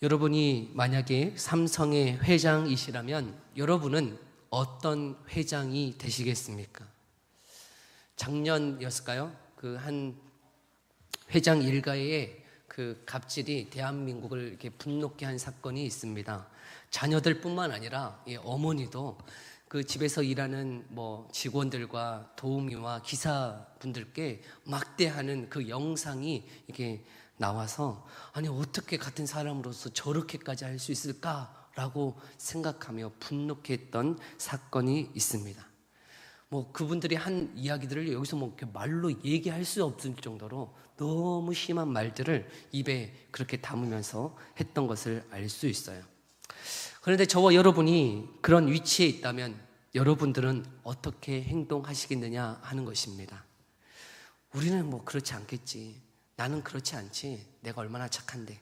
여러분이 만약에 삼성의 회장이시라면 여러분은 어떤 회장이 되시겠습니까? 작년이었을까요? 그 한 회장 일가에 그 갑질이 대한민국을 이렇게 분노케 한 사건이 있습니다. 자녀들뿐만 아니라 어머니도 그 집에서 일하는 직원들과 도우미와 기사분들께 막대하는 그 영상이 이렇게 나와서 아니 어떻게 같은 사람으로서 저렇게까지 할 수 있을까라고 생각하며 분노케 했던 사건이 있습니다. 그분들이 한 이야기들을 여기서 이렇게 말로 얘기할 수 없을 정도로 너무 심한 말들을 입에 그렇게 담으면서 했던 것을 알 수 있어요. 그런데 저와 여러분이 그런 위치에 있다면 여러분들은 어떻게 행동하시겠느냐 하는 것입니다. 우리는 그렇지 않겠지. 나는 그렇지 않지. 내가 얼마나 착한데.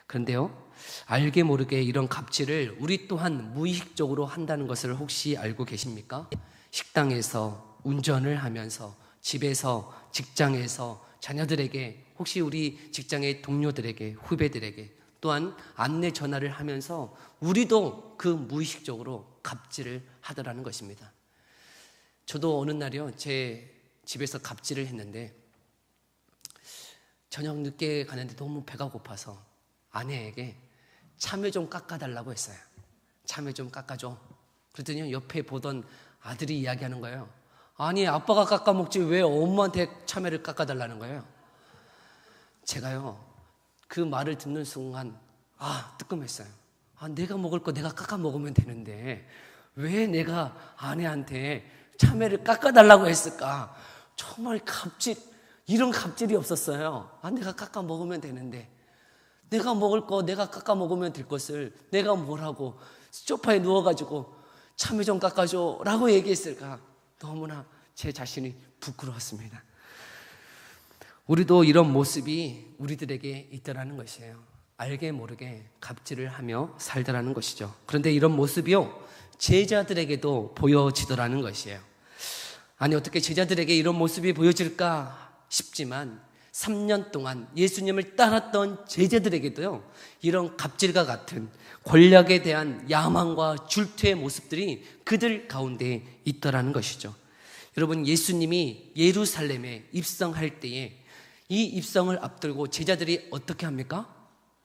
그런데요, 알게 모르게 이런 갑질을 우리 또한 무의식적으로 한다는 것을 혹시 알고 계십니까? 식당에서, 운전을 하면서, 집에서, 직장에서, 자녀들에게, 혹시 우리 직장의 동료들에게, 후배들에게, 또한 안내 전화를 하면서 우리도 그 무의식적으로 갑질을 하더라는 것입니다. 저도 어느 날이요, 제 집에서 갑질을 했는데 저녁 늦게 가는데 너무 배가 고파서 아내에게 참외 좀 깎아달라고 했어요. 참외 좀 깎아줘. 그랬더니 옆에 보던 아들이 이야기하는 거예요. 아니 아빠가 깎아 먹지 왜 엄마한테 참외를 깎아달라는 거예요. 제가요 그 말을 듣는 순간 뜨끔했어요. 내가 먹을 거 내가 깎아 먹으면 되는데 왜 내가 아내한테 참외를 깎아달라고 했을까. 정말 이런 갑질이 없었어요. 내가 깎아 먹으면 되는데 내가 먹을 거 내가 깎아 먹으면 될 것을 내가 뭘 하고 소파에 누워가지고 참외 좀 깎아줘 라고 얘기했을까. 너무나 제 자신이 부끄러웠습니다. 우리도 이런 모습이 우리들에게 있더라는 것이에요. 알게 모르게 갑질을 하며 살더라는 것이죠. 그런데 이런 모습이요 제자들에게도 보여지더라는 것이에요. 아니 어떻게 제자들에게 이런 모습이 보여질까 싶지만 3년 동안 예수님을 따랐던 제자들에게도요 이런 갑질과 같은 권력에 대한 야망과 질투의 모습들이 그들 가운데 있더라는 것이죠. 여러분, 예수님이 예루살렘에 입성할 때에 이 입성을 앞두고 제자들이 어떻게 합니까?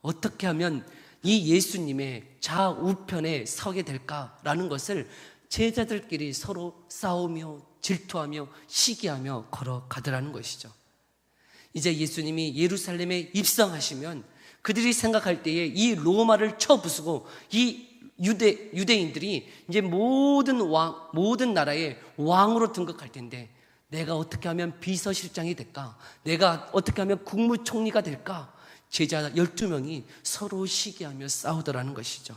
어떻게 하면 이 예수님의 좌우편에 서게 될까라는 것을 제자들끼리 서로 싸우며 질투하며 시기하며 걸어가더라는 것이죠. 이제 예수님이 예루살렘에 입성하시면 그들이 생각할 때에 이 로마를 쳐부수고 이 유대인들이 이제 모든 나라의 왕으로 등극할 텐데 내가 어떻게 하면 비서실장이 될까? 내가 어떻게 하면 국무총리가 될까? 제자 12명이 서로 시기하며 싸우더라는 것이죠.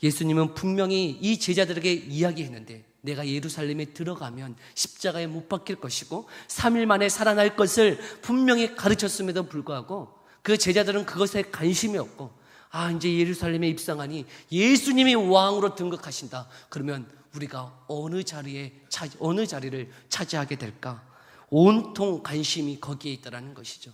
예수님은 분명히 이 제자들에게 이야기했는데 내가 예루살렘에 들어가면 십자가에 못 박힐 것이고 3일 만에 살아날 것을 분명히 가르쳤음에도 불구하고 그 제자들은 그것에 관심이 없고 이제 예루살렘에 입성하니 예수님이 왕으로 등극하신다. 그러면 우리가 어느 자리를 차지하게 될까? 온통 관심이 거기에 있다는 것이죠.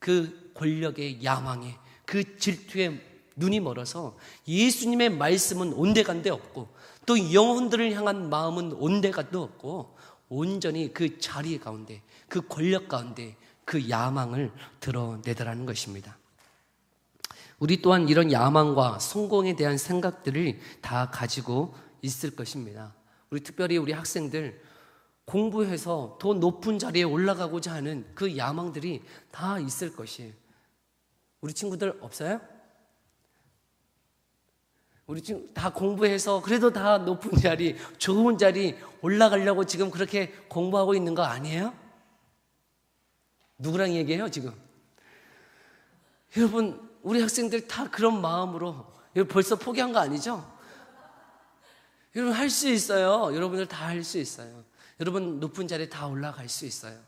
그 권력의 야망에 그 질투에 눈이 멀어서 예수님의 말씀은 온데간데 없고 또 영혼들을 향한 마음은 온데간도 없고 온전히 그 자리 가운데 그 권력 가운데 그 야망을 드러내더라는 것입니다. 우리 또한 이런 야망과 성공에 대한 생각들을 다 가지고 있을 것입니다. 특별히 우리 학생들 공부해서 더 높은 자리에 올라가고자 하는 그 야망들이 다 있을 것이에요. 우리 친구들 없어요? 우리 지금 다 공부해서 그래도 다 높은 자리, 좋은 자리 올라가려고 지금 그렇게 공부하고 있는 거 아니에요? 누구랑 얘기해요 지금? 여러분, 우리 학생들 다 그런 마음으로 여러분 벌써 포기한 거 아니죠? 여러분 할 수 있어요. 여러분들 다 할 수 있어요. 여러분 높은 자리에 다 올라갈 수 있어요.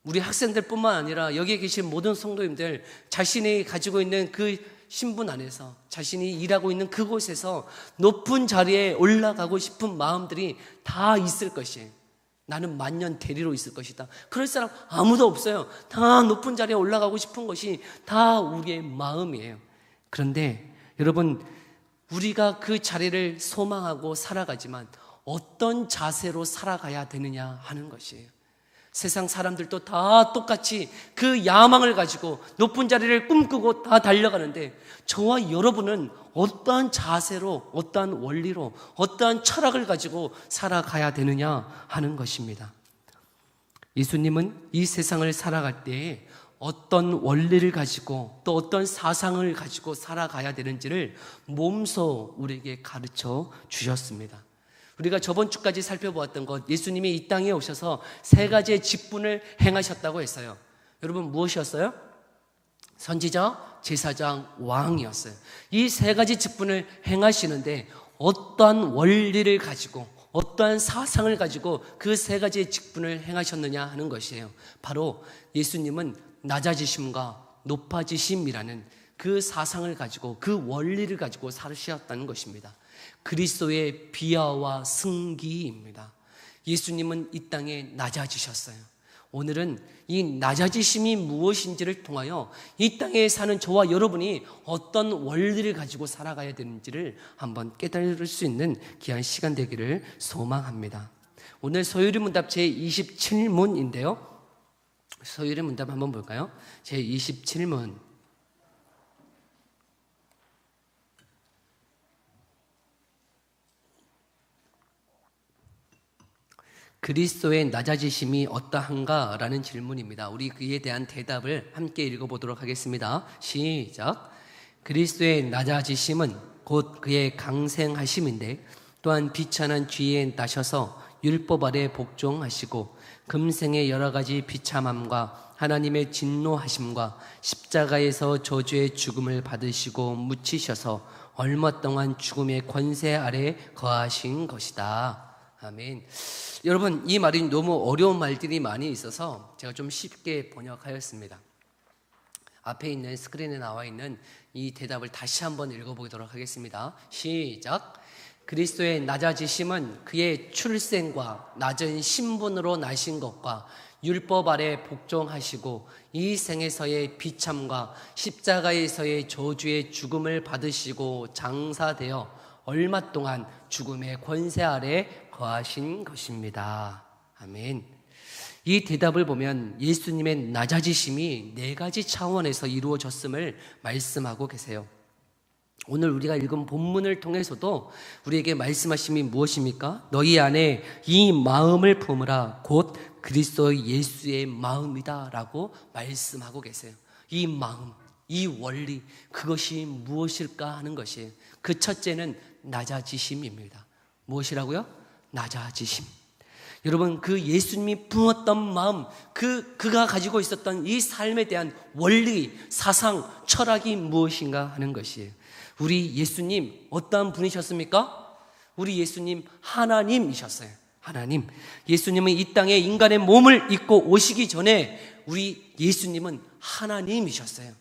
우리 학생들뿐만 아니라 여기에 계신 모든 성도님들 자신이 가지고 있는 그 신분 안에서 자신이 일하고 있는 그곳에서 높은 자리에 올라가고 싶은 마음들이 다 있을 것이에요. 나는 만년 대리로 있을 것이다. 그럴 사람 아무도 없어요. 다 높은 자리에 올라가고 싶은 것이 다 우리의 마음이에요. 그런데 여러분, 우리가 그 자리를 소망하고 살아가지만 어떤 자세로 살아가야 되느냐 하는 것이에요. 세상 사람들도 다 똑같이 그 야망을 가지고 높은 자리를 꿈꾸고 다 달려가는데, 저와 여러분은 어떠한 자세로, 어떠한 원리로, 어떠한 철학을 가지고 살아가야 되느냐 하는 것입니다. 예수님은 이 세상을 살아갈 때에 어떤 원리를 가지고 또 어떤 사상을 가지고 살아가야 되는지를 몸소 우리에게 가르쳐 주셨습니다. 우리가 저번 주까지 살펴보았던 것, 예수님이 이 땅에 오셔서 세 가지의 직분을 행하셨다고 했어요. 여러분, 무엇이었어요? 선지자, 제사장, 왕이었어요. 이 세 가지 직분을 행하시는데 어떠한 원리를 가지고, 어떠한 사상을 가지고 그 세 가지의 직분을 행하셨느냐 하는 것이에요. 바로 예수님은 낮아지심과 높아지심이라는 그 사상을 가지고, 그 원리를 가지고 살으셨다는 것입니다. 그리스도의 비하와 승기입니다. 예수님은 이 땅에 낮아지셨어요. 오늘은 이 낮아지심이 무엇인지를 통하여 이 땅에 사는 저와 여러분이 어떤 원리를 가지고 살아가야 되는지를 한번 깨달을 수 있는 귀한 시간 되기를 소망합니다. 오늘 소유리 문답 제27문인데요. 소유리 문답 한번 볼까요? 제27문. 그리스도의 낮아지심이 어떠한가? 라는 질문입니다. 우리 그에 대한 대답을 함께 읽어보도록 하겠습니다. 시작. 그리스도의 낮아지심은 곧 그의 강생하심인데, 또한 비천한 쥐에 나셔서 율법 아래 복종하시고 금생의 여러 가지 비참함과 하나님의 진노하심과 십자가에서 저주의 죽음을 받으시고 묻히셔서 얼마 동안 죽음의 권세 아래 거하신 것이다. 아멘. 여러분, 이 말이 너무 어려운 말들이 많이 있어서 제가 좀 쉽게 번역하였습니다. 앞에 있는 스크린에 나와 있는 이 대답을 다시 한번 읽어보도록 하겠습니다. 시작. 그리스도의 낮아지심은 그의 출생과 낮은 신분으로 나신 것과 율법 아래 복종하시고 이 생에서의 비참과 십자가에서의 저주의 죽음을 받으시고 장사되어 얼마 동안 죽음의 권세 아래 거하신 것입니다. 아멘. 이 대답을 보면 예수님의 낮아지심이 네 가지 차원에서 이루어졌음을 말씀하고 계세요. 오늘 우리가 읽은 본문을 통해서도 우리에게 말씀하심이 무엇입니까? 너희 안에 이 마음을 품으라, 곧 그리스도 예수의 마음이다 라고 말씀하고 계세요. 이 마음, 이 원리, 그것이 무엇일까 하는 것이에요. 그 첫째는 낮아지심입니다. 무엇이라고요? 낮아지심. 여러분, 그 예수님이 품었던 마음, 그가 가지고 있었던 이 삶에 대한 원리, 사상, 철학이 무엇인가 하는 것이에요. 우리 예수님 어떠한 분이셨습니까? 우리 예수님 하나님이셨어요. 하나님. 예수님은 이 땅에 인간의 몸을 입고 오시기 전에 우리 예수님은 하나님이셨어요.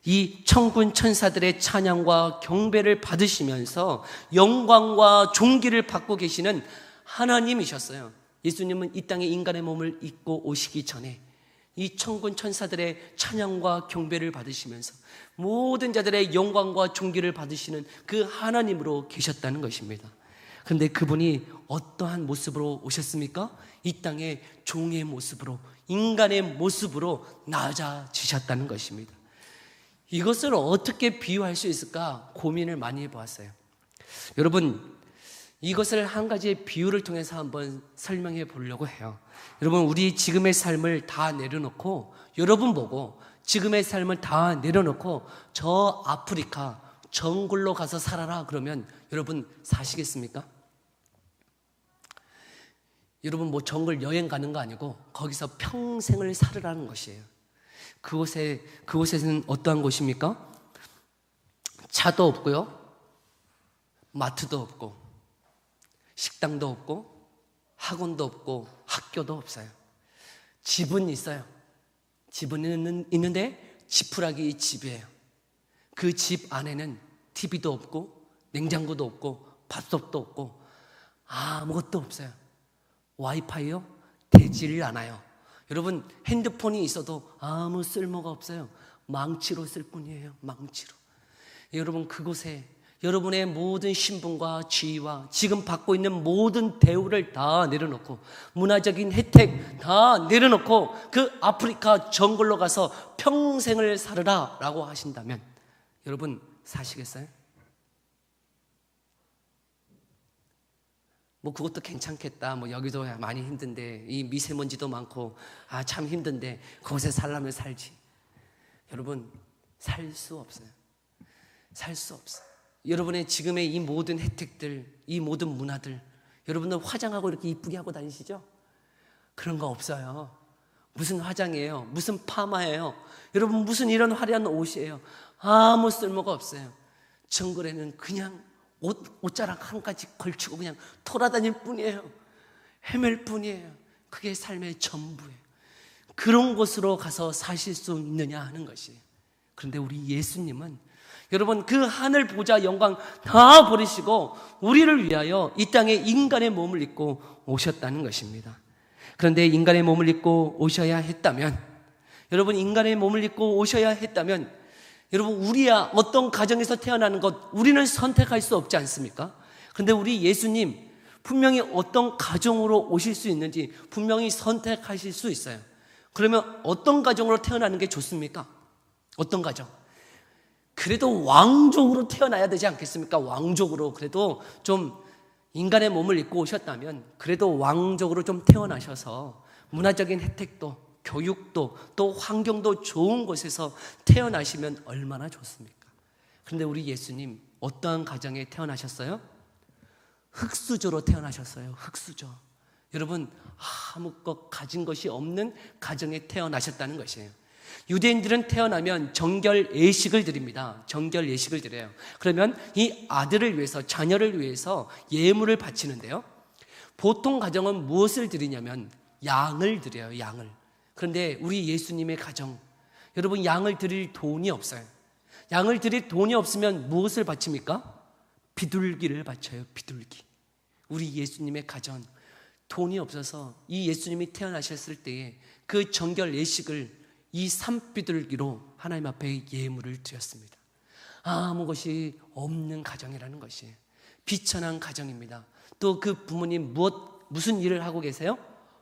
이 천군 천사들의 찬양과 경배를 받으시면서 영광과 존귀를 받고 계시는 하나님이셨어요. 예수님은 이 땅에 인간의 몸을 입고 오시기 전에 이 천군 천사들의 찬양과 경배를 받으시면서 모든 자들의 영광과 존귀를 받으시는 그 하나님으로 계셨다는 것입니다. 그런데 그분이 어떠한 모습으로 오셨습니까? 이 땅에 종의 모습으로, 인간의 모습으로 낮아지셨다는 것입니다. 이것을 어떻게 비유할 수 있을까 고민을 많이 해보았어요. 여러분, 이것을 한 가지의 비유를 통해서 한번 설명해 보려고 해요. 여러분, 우리 지금의 삶을 다 내려놓고, 여러분 보고 지금의 삶을 다 내려놓고 저 아프리카 정글로 가서 살아라 그러면 여러분 사시겠습니까? 여러분, 뭐 정글 여행 가는 거 아니고 거기서 평생을 살으라는 것이에요. 그곳에는 어떠한 곳입니까? 차도 없고요, 마트도 없고, 식당도 없고, 학원도 없고, 학교도 없어요. 집은 있어요. 집은 있는데 지푸라기 집이에요. 그 집 안에는 TV도 없고, 냉장고도 없고, 밥솥도 없고, 아무것도 없어요. 와이파이요? 되질 않아요. 여러분, 핸드폰이 있어도 아무 쓸모가 없어요. 망치로 쓸 뿐이에요. 망치로. 여러분, 그곳에 여러분의 모든 신분과 지위와 지금 받고 있는 모든 대우를 다 내려놓고, 문화적인 혜택 다 내려놓고 그 아프리카 정글로 가서 평생을 살으라 라고 하신다면 여러분 사시겠어요? 뭐 그것도 괜찮겠다, 뭐 여기도 많이 힘든데, 이 미세먼지도 많고 참 힘든데 거기서 살려면 살지. 여러분, 살 수 없어요. 살 수 없어요. 여러분의 지금의 이 모든 혜택들, 이 모든 문화들, 여러분들 화장하고 이렇게 이쁘게 하고 다니시죠? 그런 거 없어요. 무슨 화장이에요? 무슨 파마예요? 여러분, 무슨 이런 화려한 옷이에요? 아무 쓸모가 없어요. 정글에는 그냥 옷자락 한 가지 걸치고 그냥 돌아다닐 뿐이에요. 헤맬 뿐이에요. 그게 삶의 전부예요. 그런 곳으로 가서 사실 수 있느냐 하는 것이에요. 그런데 우리 예수님은 여러분, 그 하늘 보좌 영광 다 버리시고 우리를 위하여 이 땅에 인간의 몸을 입고 오셨다는 것입니다. 그런데 인간의 몸을 입고 오셔야 했다면, 여러분, 인간의 몸을 입고 오셔야 했다면, 여러분, 우리야 어떤 가정에서 태어나는 것 우리는 선택할 수 없지 않습니까? 그런데 우리 예수님 분명히 어떤 가정으로 오실 수 있는지 분명히 선택하실 수 있어요. 그러면 어떤 가정으로 태어나는 게 좋습니까? 어떤 가정? 그래도 왕족으로 태어나야 되지 않겠습니까? 왕족으로. 그래도 좀 인간의 몸을 입고 오셨다면 그래도 왕족으로 좀 태어나셔서 문화적인 혜택도, 교육도, 또 환경도 좋은 곳에서 태어나시면 얼마나 좋습니까? 그런데 우리 예수님 어떠한 가정에 태어나셨어요? 흙수저로 태어나셨어요. 흙수저. 여러분, 아무것 가진 것이 없는 가정에 태어나셨다는 것이에요. 유대인들은 태어나면 정결 예식을 드립니다. 정결 예식을 드려요. 그러면 이 아들을 위해서, 자녀를 위해서 예물을 바치는데요, 보통 가정은 무엇을 드리냐면 양을 드려요. 양을. 그런데 우리 예수님의 가정, 여러분, 양을 드릴 돈이 없어요. 양을 드릴 돈이 없으면 무엇을 바칩니까? 비둘기를 바쳐요. 비둘기. 우리 예수님의 가정, 돈이 없어서 이 예수님이 태어나셨을 때에 그 정결 예식을 이 산비둘기로 하나님 앞에 예물을 드렸습니다. 아무 것이 없는 가정이라는 것이에요. 비천한 가정입니다. 또 그 부모님 무슨 일을 하고 계세요?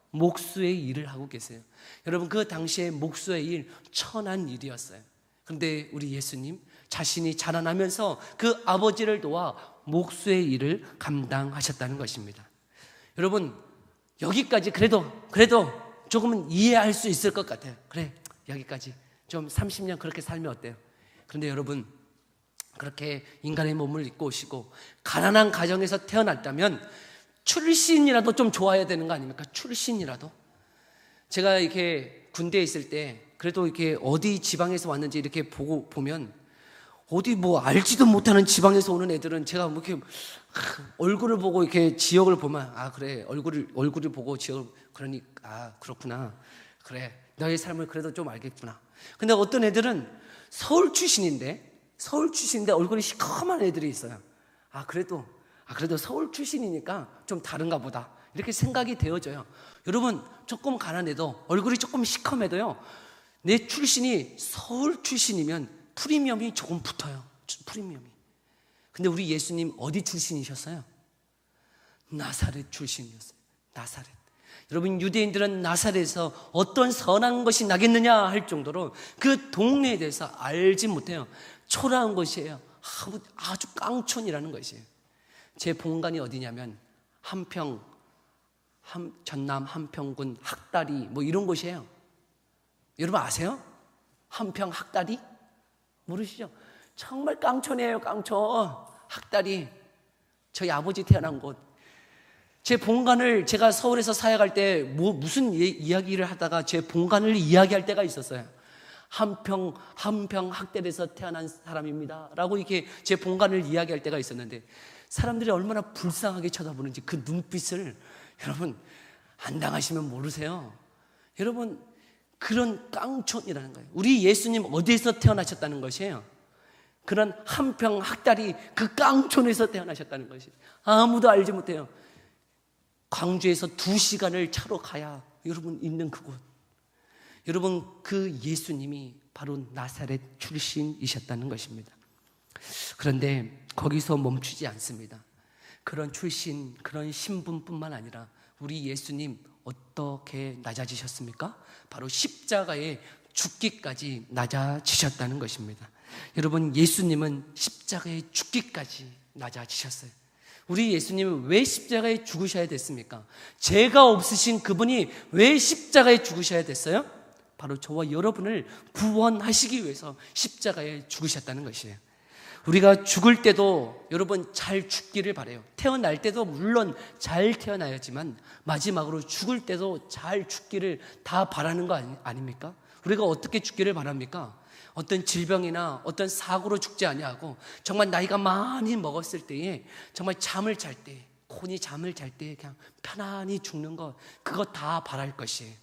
목수의 일을 하고 계세요. 여러분, 그 당시에 목수의 일 천한 일이었어요. 그런데 우리 예수님 자신이 자라나면서 그 아버지를 도와 목수의 일을 감당하셨다는 것입니다. 여러분, 여기까지 그래도 조금은 이해할 수 있을 것 같아요. 그래, 여기까지 좀 30년 그렇게 살면 어때요? 그런데 여러분, 그렇게 인간의 몸을 입고 오시고 가난한 가정에서 태어났다면 출신이라도 좀 좋아야 되는 거 아닙니까? 출신이라도. 제가 이렇게 군대에 있을 때 그래도 이렇게 어디 지방에서 왔는지 이렇게 보면 어디 뭐 알지도 못하는 지방에서 오는 애들은 제가 뭐 이렇게 얼굴을 보고 이렇게 지역을 보면 그래, 얼굴을 보고 지역을, 그러니 그렇구나, 그래, 너의 삶을 그래도 좀 알겠구나. 근데 어떤 애들은 서울 출신인데 얼굴이 시커먼 애들이 있어요. 그래도 서울 출신이니까 좀 다른가 보다, 이렇게 생각이 되어져요. 여러분, 조금 가난해도 얼굴이 조금 시커매도요, 내 출신이 서울 출신이면 프리미엄이 조금 붙어요. 프리미엄이. 근데 우리 예수님 어디 출신이셨어요? 나사렛 출신이었어요. 나사렛. 여러분, 유대인들은 나사렛에서 어떤 선한 것이 나겠느냐 할 정도로 그 동네에 대해서 알지 못해요. 초라한 것이에요. 아주 깡촌이라는 것이에요. 제 본관이 어디냐면 전남 한평군 학다리 뭐 이런 곳이에요. 여러분 아세요? 한평 학다리? 모르시죠? 정말 깡촌이에요. 깡촌. 학다리. 저희 아버지 태어난 곳. 제 본관을 제가 서울에서 사역할 때 무슨 이야기를 하다가 제 본관을 이야기할 때가 있었어요. 한평 학대에서 태어난 사람입니다 라고 이렇게 제 본관을 이야기할 때가 있었는데, 사람들이 얼마나 불쌍하게 쳐다보는지 그 눈빛을 여러분 안 당하시면 모르세요. 여러분, 그런 깡촌이라는 거예요. 우리 예수님 어디에서 태어나셨다는 것이에요? 그런 한평 학다리 그 깡촌에서 태어나셨다는 것이 아무도 알지 못해요. 광주에서 2시간을 차로 가야 여러분 있는 그곳. 여러분, 그 예수님이 바로 나사렛 출신이셨다는 것입니다. 그런데 거기서 멈추지 않습니다. 그런 출신, 그런 신분뿐만 아니라 우리 예수님 어떻게 낮아지셨습니까? 바로 십자가에 죽기까지 낮아지셨다는 것입니다. 여러분, 예수님은 십자가에 죽기까지 낮아지셨어요. 우리 예수님은 왜 십자가에 죽으셔야 됐습니까? 죄가 없으신 그분이 왜 십자가에 죽으셔야 됐어요? 바로 저와 여러분을 구원하시기 위해서 십자가에 죽으셨다는 것이에요. 우리가 죽을 때도 여러분 잘 죽기를 바라요. 태어날 때도 물론 잘 태어나야지만 마지막으로 죽을 때도 잘 죽기를 다 바라는 거 아닙니까? 우리가 어떻게 죽기를 바랍니까? 어떤 질병이나 어떤 사고로 죽지 아니하고 정말 나이가 많이 먹었을 때에 정말 잠을 잘 때, 곤히 잠을 잘 때 그냥 편안히 죽는 것, 그거 다 바랄 것이에요.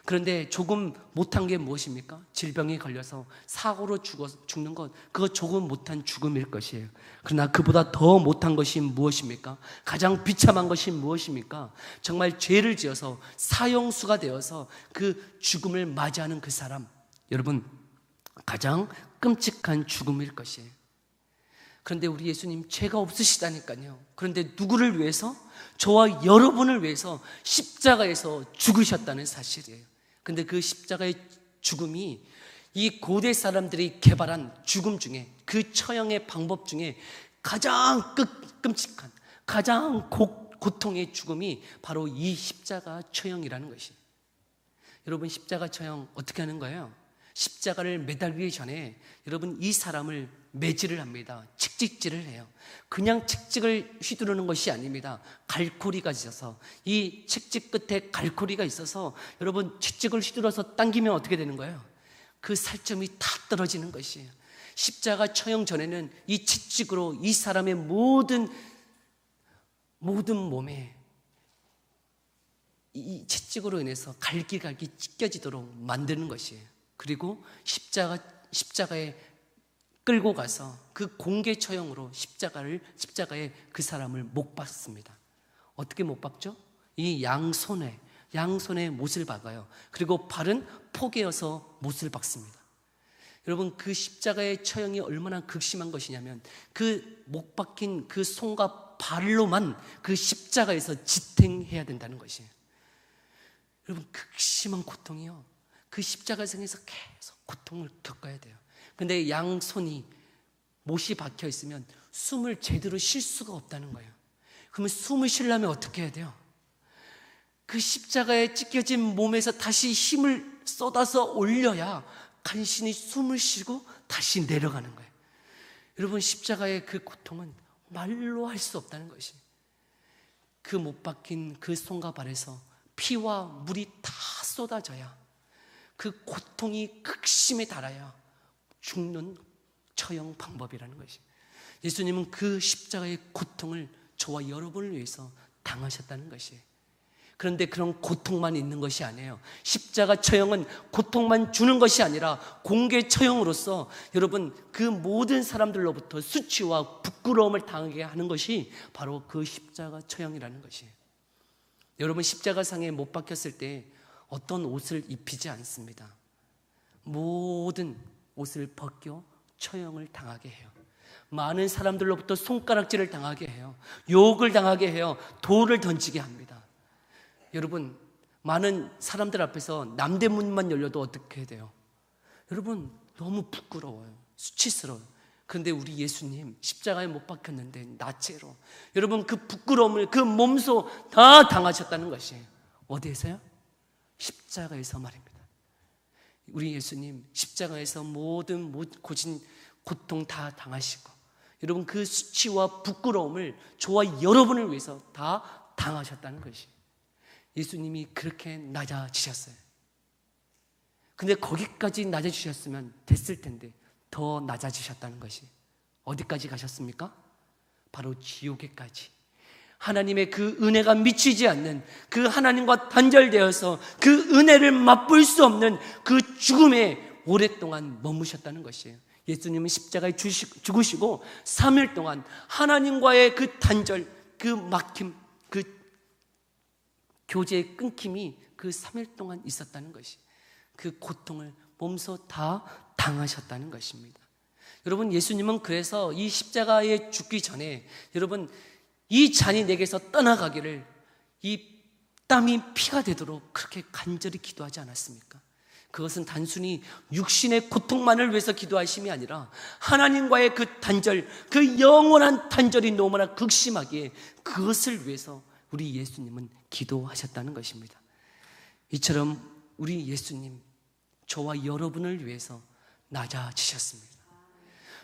그런데 조금 못한 게 무엇입니까? 질병이 걸려서 사고로 죽는 것, 그거 조금 못한 죽음일 것이에요. 그러나 그보다 더 못한 것이 무엇입니까? 가장 비참한 것이 무엇입니까? 정말 죄를 지어서 사형수가 되어서 그 죽음을 맞이하는 그 사람, 여러분, 가장 끔찍한 죽음일 것이에요. 그런데 우리 예수님 죄가 없으시다니까요. 그런데 누구를 위해서? 저와 여러분을 위해서 십자가에서 죽으셨다는 사실이에요. 그런데 그 십자가의 죽음이 이 고대 사람들이 개발한 죽음 중에, 그 처형의 방법 중에 가장 끔찍한, 가장 고통의 죽음이 바로 이 십자가 처형이라는 것이에요. 여러분, 십자가 처형 어떻게 하는 거예요? 십자가를 매달리기 전에 여러분 이 사람을 매질을 합니다. 책찍질을 해요. 그냥 책찍을 휘두르는 것이 아닙니다. 갈고리가 있어서, 이 책찍 끝에 갈고리가 있어서 여러분 책찍을 휘둘러서 당기면 어떻게 되는 거예요? 그 살점이 다 떨어지는 것이에요. 십자가 처형 전에는 이 채찍으로 이 사람의 모든 몸에 이 채찍으로 인해서 갈기갈기 찢겨지도록 만드는 것이에요. 그리고 십자가에 끌고 가서 그 공개 처형으로 십자가에 그 사람을 못 박습니다. 어떻게 못 박죠? 이 양손에 못을 박아요. 그리고 발은 포개어서 못을 박습니다. 여러분, 그 십자가의 처형이 얼마나 극심한 것이냐면 그 못 박힌 그 손과 발로만 그 십자가에서 지탱해야 된다는 것이에요. 여러분, 극심한 고통이요. 그 십자가상에서 계속 고통을 겪어야 돼요. 근데 양손이 못이 박혀 있으면 숨을 제대로 쉴 수가 없다는 거예요. 그러면 숨을 쉬려면 어떻게 해야 돼요? 그 십자가에 찢겨진 몸에서 다시 힘을 쏟아서 올려야 간신히 숨을 쉬고 다시 내려가는 거예요. 여러분, 십자가의 그 고통은 말로 할 수 없다는 것이, 그 못 박힌 그 손과 발에서 피와 물이 다 쏟아져야, 그 고통이 극심에 달아야 죽는 처형 방법이라는 것이, 예수님은 그 십자가의 고통을 저와 여러분을 위해서 당하셨다는 것이에요. 그런데 그런 고통만 있는 것이 아니에요. 십자가 처형은 고통만 주는 것이 아니라 공개 처형으로서 여러분 그 모든 사람들로부터 수치와 부끄러움을 당하게 하는 것이 바로 그 십자가 처형이라는 것이에요. 여러분, 십자가상에 못 박혔을 때 어떤 옷을 입히지 않습니다. 모든 옷을 벗겨 처형을 당하게 해요. 많은 사람들로부터 손가락질을 당하게 해요. 욕을 당하게 해요. 돌을 던지게 합니다. 여러분, 많은 사람들 앞에서 남대문만 열려도 어떻게 돼요? 여러분, 너무 부끄러워요. 수치스러워요. 그런데 우리 예수님 십자가에 못 박혔는데 나체로, 여러분 그 부끄러움을 그 몸소 다 당하셨다는 것이에요. 어디에서요? 십자가에서 말입니다. 우리 예수님 십자가에서 모든 고진 고통 다 당하시고, 여러분 그 수치와 부끄러움을 저와 여러분을 위해서 다 당하셨다는 것이, 예수님이 그렇게 낮아지셨어요. 근데 거기까지 낮아지셨으면 됐을 텐데 더 낮아지셨다는 것이, 어디까지 가셨습니까? 바로 지옥에까지. 하나님의 그 은혜가 미치지 않는, 그 하나님과 단절되어서 그 은혜를 맛볼 수 없는 그 죽음에 오랫동안 머무셨다는 것이에요. 예수님은 십자가에 죽으시고 3일 동안 하나님과의 그 단절, 그 막힘, 그 교제의 끊김이 그 3일 동안 있었다는 것이, 그 고통을 몸소 다 당하셨다는 것입니다. 여러분, 예수님은 그래서 이 십자가에 죽기 전에 여러분 이 잔이 내게서 떠나가기를 이 땀이 피가 되도록 그렇게 간절히 기도하지 않았습니까? 그것은 단순히 육신의 고통만을 위해서 기도하심이 아니라 하나님과의 그 단절, 그 영원한 단절이 너무나 극심하기에 그것을 위해서 우리 예수님은 기도하셨다는 것입니다. 이처럼 우리 예수님, 저와 여러분을 위해서 낮아지셨습니다.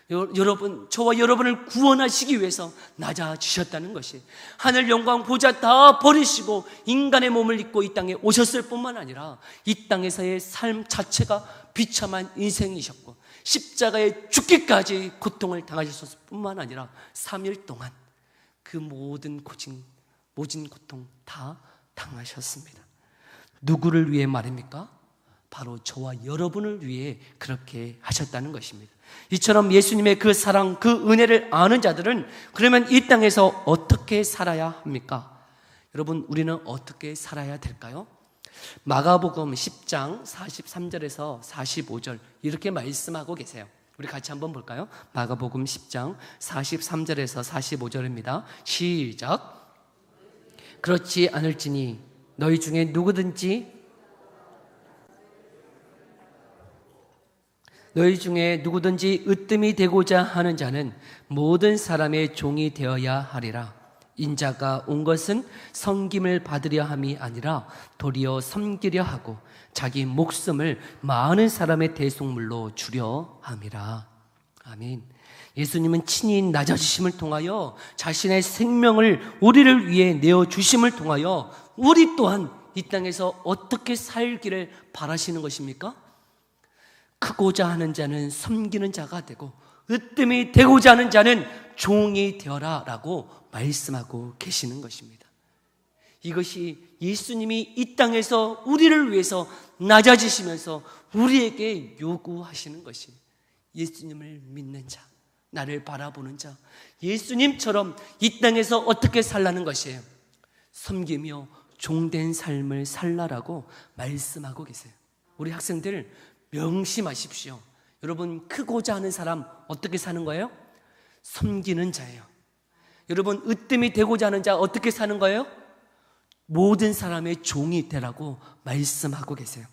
여러분, 저와 여러분을 구원하시기 위해서 낮아지셨다는 것이, 하늘 영광 보좌 다 버리시고 인간의 몸을 입고 이 땅에 오셨을 뿐만 아니라 이 땅에서의 삶 자체가 비참한 인생이셨고 십자가에 죽기까지 고통을 당하셨을 뿐만 아니라 3일 동안 그 모든 고통 다 당하셨습니다. 누구를 위해 말입니까? 바로 저와 여러분을 위해 그렇게 하셨다는 것입니다. 이처럼 예수님의 그 사랑, 그 은혜를 아는 자들은 그러면 이 땅에서 어떻게 살아야 합니까? 여러분, 우리는 어떻게 살아야 될까요? 마가복음 10장 43절에서 45절 이렇게 말씀하고 계세요. 우리 같이 한번 볼까요? 마가복음 10장 43절에서 45절입니다. 시작. 그렇지 않을지니 너희 중에 누구든지 으뜸이 되고자 하는 자는 모든 사람의 종이 되어야 하리라. 인자가 온 것은 섬김을 받으려 함이 아니라 도리어 섬기려 하고 자기 목숨을 많은 사람의 대속물로 주려 함이라. 아멘. 예수님은 친히 낮아지심을 통하여 자신의 생명을 우리를 위해 내어주심을 통하여 우리 또한 이 땅에서 어떻게 살기를 바라시는 것입니까? 크고자 하는 자는 섬기는 자가 되고 으뜸이 되고자 하는 자는 종이 되어라 라고 말씀하고 계시는 것입니다. 이것이 예수님이 이 땅에서 우리를 위해서 낮아지시면서 우리에게 요구하시는 것이, 예수님을 믿는 자, 나를 바라보는 자, 예수님처럼 이 땅에서 어떻게 살라는 것이에요. 섬기며 종된 삶을 살라라고 말씀하고 계세요. 우리 학생들 명심하십시오. 여러분, 크고자 하는 사람 어떻게 사는 거예요? 섬기는 자예요. 여러분, 으뜸이 되고자 하는 자 어떻게 사는 거예요? 모든 사람의 종이 되라고 말씀하고 계세요.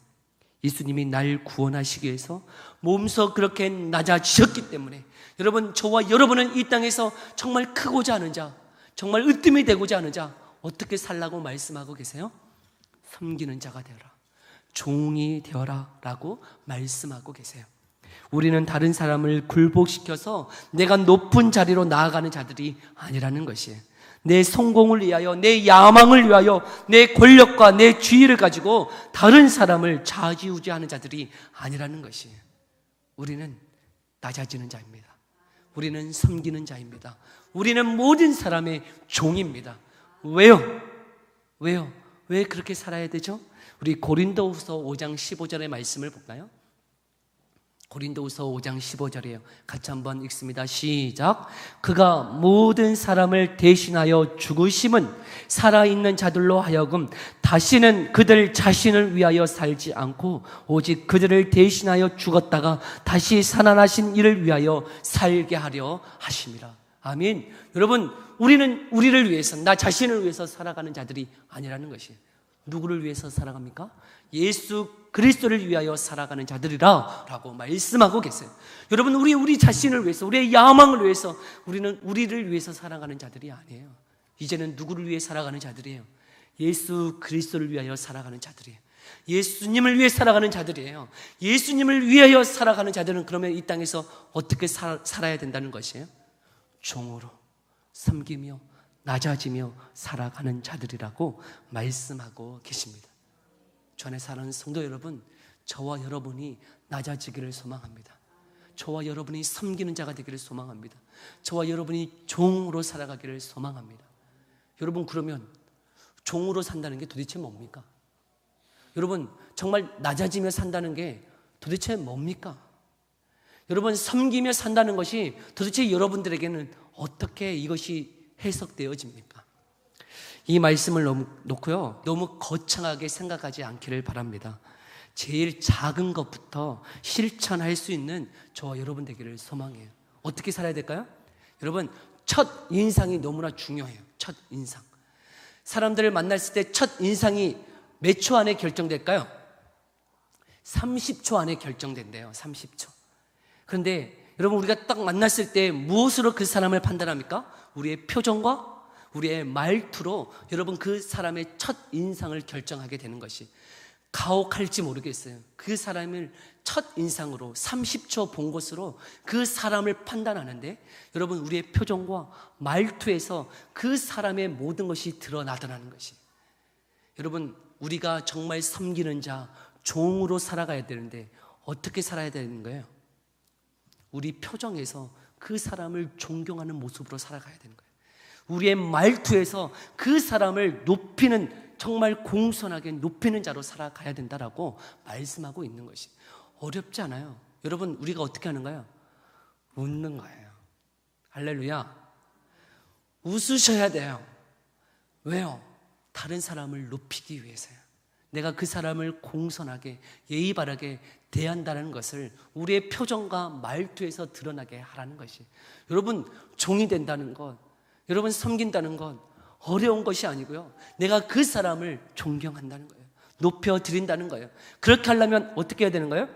예수님이 날 구원하시기 위해서 몸소 그렇게 낮아지셨기 때문에 여러분, 저와 여러분은 이 땅에서 정말 크고자 하는 자, 정말 으뜸이 되고자 하는 자 어떻게 살라고 말씀하고 계세요? 섬기는 자가 되어라, 종이 되어라 라고 말씀하고 계세요. 우리는 다른 사람을 굴복시켜서 내가 높은 자리로 나아가는 자들이 아니라는 것이에요. 내 성공을 위하여, 내 야망을 위하여, 내 권력과 내 지위를 가지고 다른 사람을 좌지우지하는 자들이 아니라는 것이에요. 우리는 낮아지는 자입니다. 우리는 섬기는 자입니다. 우리는 모든 사람의 종입니다. 왜요? 왜 그렇게 살아야 되죠? 우리 고린도후서 5장 15절의 말씀을 볼까요? 고린도후서 5장 15절이에요. 같이 한번 읽습니다. 시작. 그가 모든 사람을 대신하여 죽으심은 살아있는 자들로 하여금 다시는 그들 자신을 위하여 살지 않고 오직 그들을 대신하여 죽었다가 다시 살아나신 이를 위하여 살게 하려 하심이라. 아멘. 여러분, 우리는 우리를 위해서, 나 자신을 위해서 살아가는 자들이 아니라는 것이에요. 누구를 위해서 살아갑니까? 예수 그리스도를 위하여 살아가는 자들이라 라고 말씀하고 계세요. 여러분, 우리 자신을 위해서, 우리의 야망을 위해서, 우리는 우리를 위해서 살아가는 자들이 아니에요. 이제는 누구를 위해 살아가는 자들이에요? 예수 그리스도를 위하여 살아가는 자들이에요. 예수님을 위해 살아가는 자들이에요. 예수님을 위하여 살아가는 자들은 그러면 이 땅에서 어떻게 살아야 된다는 것이에요? 종으로 섬기며 낮아지며 살아가는 자들이라고 말씀하고 계십니다. 전에 사는 성도 여러분, 저와 여러분이 낮아지기를 소망합니다. 저와 여러분이 섬기는 자가 되기를 소망합니다. 저와 여러분이 종으로 살아가기를 소망합니다. 여러분, 그러면 종으로 산다는 게 도대체 뭡니까? 여러분, 정말 낮아지며 산다는 게 도대체 뭡니까? 여러분, 섬기며 산다는 것이 도대체 여러분들에게는 어떻게 이것이 해석되어집니까? 이 말씀을 놓고요, 너무 거창하게 생각하지 않기를 바랍니다. 제일 작은 것부터 실천할 수 있는 저와 여러분 되기를 소망해요. 어떻게 살아야 될까요? 여러분, 첫 인상이 너무나 중요해요. 첫 인상. 사람들을 만났을 때 첫 인상이 몇 초 안에 결정될까요? 30초 안에 결정된대요. 30초. 그런데 여러분, 우리가 딱 만났을 때 무엇으로 그 사람을 판단합니까? 우리의 표정과 우리의 말투로 여러분 그 사람의 첫 인상을 결정하게 되는 것이, 가혹할지 모르겠어요. 그 사람을 첫 인상으로 30초 본 것으로 그 사람을 판단하는데, 여러분 우리의 표정과 말투에서 그 사람의 모든 것이 드러나더라는 것이, 여러분 우리가 정말 섬기는 자, 종으로 살아가야 되는데 어떻게 살아야 되는 거예요? 우리 표정에서 그 사람을 존경하는 모습으로 살아가야 되는 거예요. 우리의 말투에서 그 사람을 높이는, 정말 공손하게 높이는 자로 살아가야 된다라고 말씀하고 있는 것이 어렵지 않아요. 여러분, 우리가 어떻게 하는가요? 웃는 거예요. 할렐루야. 웃으셔야 돼요. 왜요? 다른 사람을 높이기 위해서요. 내가 그 사람을 공손하게 예의 바르게 대한다는 것을 우리의 표정과 말투에서 드러나게 하라는 것이, 여러분 종이 된다는 것, 여러분 섬긴다는 것 어려운 것이 아니고요, 내가 그 사람을 존경한다는 거예요. 높여드린다는 거예요. 그렇게 하려면 어떻게 해야 되는 거예요?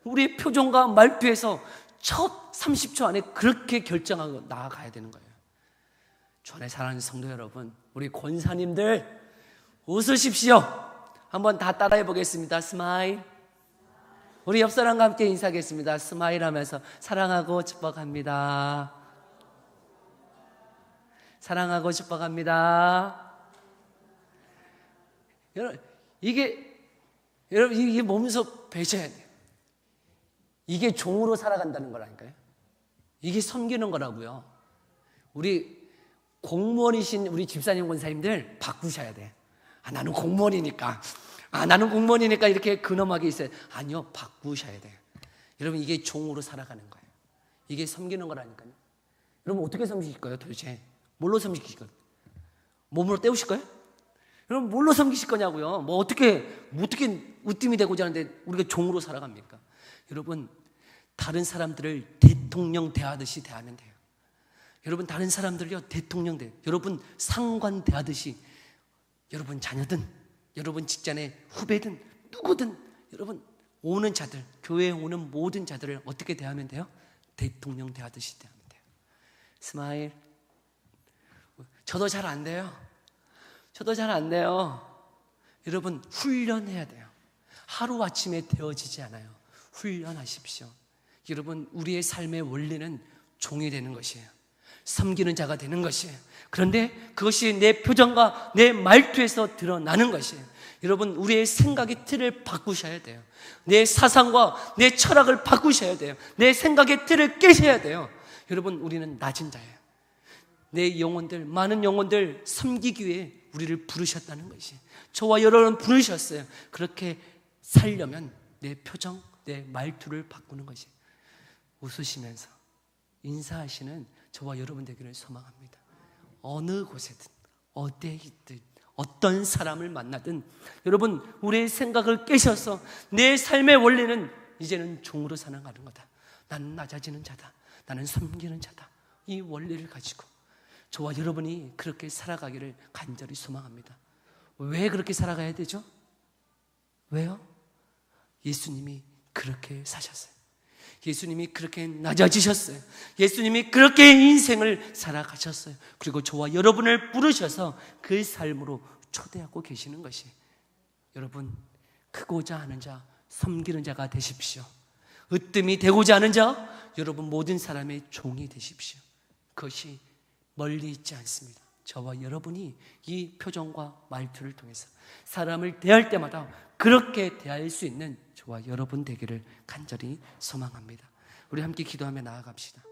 우리의 표정과 말투에서 첫 30초 안에 그렇게 결정하고 나아가야 되는 거예요. 주 안에 사랑하는 성도 여러분, 우리 권사님들 웃으십시오. 한번 다 따라해 보겠습니다. 스마일. 우리 옆 사람과 함께 인사하겠습니다. 스마일 하면서 사랑하고 축복합니다. 사랑하고 축복합니다. 여러분, 이게 몸소 배셔야 돼요. 이게 종으로 살아간다는 거라니까요. 이게 섬기는 거라고요. 우리 공무원이신 우리 집사님 권사님들 바꾸셔야 돼. 나는 공무원이니까. 나는 공무원이니까 이렇게 근엄하게 있어요. 아니요, 바꾸셔야 돼요. 여러분, 이게 종으로 살아가는 거예요. 이게 섬기는 거라니까요. 여러분, 어떻게 섬기실 거예요, 도대체? 뭘로 섬기실 거예요? 몸으로 때우실 거예요? 여러분, 뭘로 섬기실 거냐고요? 어떻게 으뜸이 되고자 하는데 우리가 종으로 살아갑니까? 여러분, 다른 사람들을 대통령 대하듯이 대하면 돼요. 여러분, 다른 사람들을요, 대통령 여러분 상관 대하듯이, 여러분 자녀든, 여러분 직장의 후배든, 누구든, 여러분 오는 자들, 교회에 오는 모든 자들을 어떻게 대하면 돼요? 대통령 대하듯이 대하면 돼요. 스마일. 저도 잘 안 돼요. 여러분, 훈련해야 돼요. 하루아침에 되어지지 않아요. 훈련하십시오. 여러분, 우리의 삶의 원리는 종이 되는 것이에요. 섬기는 자가 되는 것이에요. 그런데 그것이 내 표정과 내 말투에서 드러나는 것이에요. 여러분, 우리의 생각의 틀을 바꾸셔야 돼요. 내 사상과 내 철학을 바꾸셔야 돼요. 내 생각의 틀을 깨셔야 돼요. 여러분, 우리는 낮은 자예요. 내 영혼들, 많은 영혼들 섬기기 위해 우리를 부르셨다는 것이, 저와 여러분 부르셨어요. 그렇게 살려면 내 표정, 내 말투를 바꾸는 것이, 웃으시면서 인사하시는 저와 여러분 되기를 소망합니다. 어느 곳에든, 어디에 있든, 어떤 사람을 만나든, 여러분 우리의 생각을 깨셔서 내 삶의 원리는 이제는 종으로 살아가는 거다. 나는 낮아지는 자다. 나는 섬기는 자다. 이 원리를 가지고 저와 여러분이 그렇게 살아가기를 간절히 소망합니다. 왜 그렇게 살아가야 되죠? 왜요? 예수님이 그렇게 사셨어요. 예수님이 그렇게 낮아지셨어요. 예수님이 그렇게 인생을 살아가셨어요. 그리고 저와 여러분을 부르셔서 그 삶으로 초대하고 계시는 것이, 여러분 크고자 하는 자, 섬기는 자가 되십시오. 으뜸이 되고자 하는 자, 여러분 모든 사람의 종이 되십시오. 그것이 멀리 있지 않습니다. 저와 여러분이 이 표정과 말투를 통해서 사람을 대할 때마다 그렇게 대할 수 있는 저와 여러분 되기를 간절히 소망합니다. 우리 함께 기도하며 나아갑시다.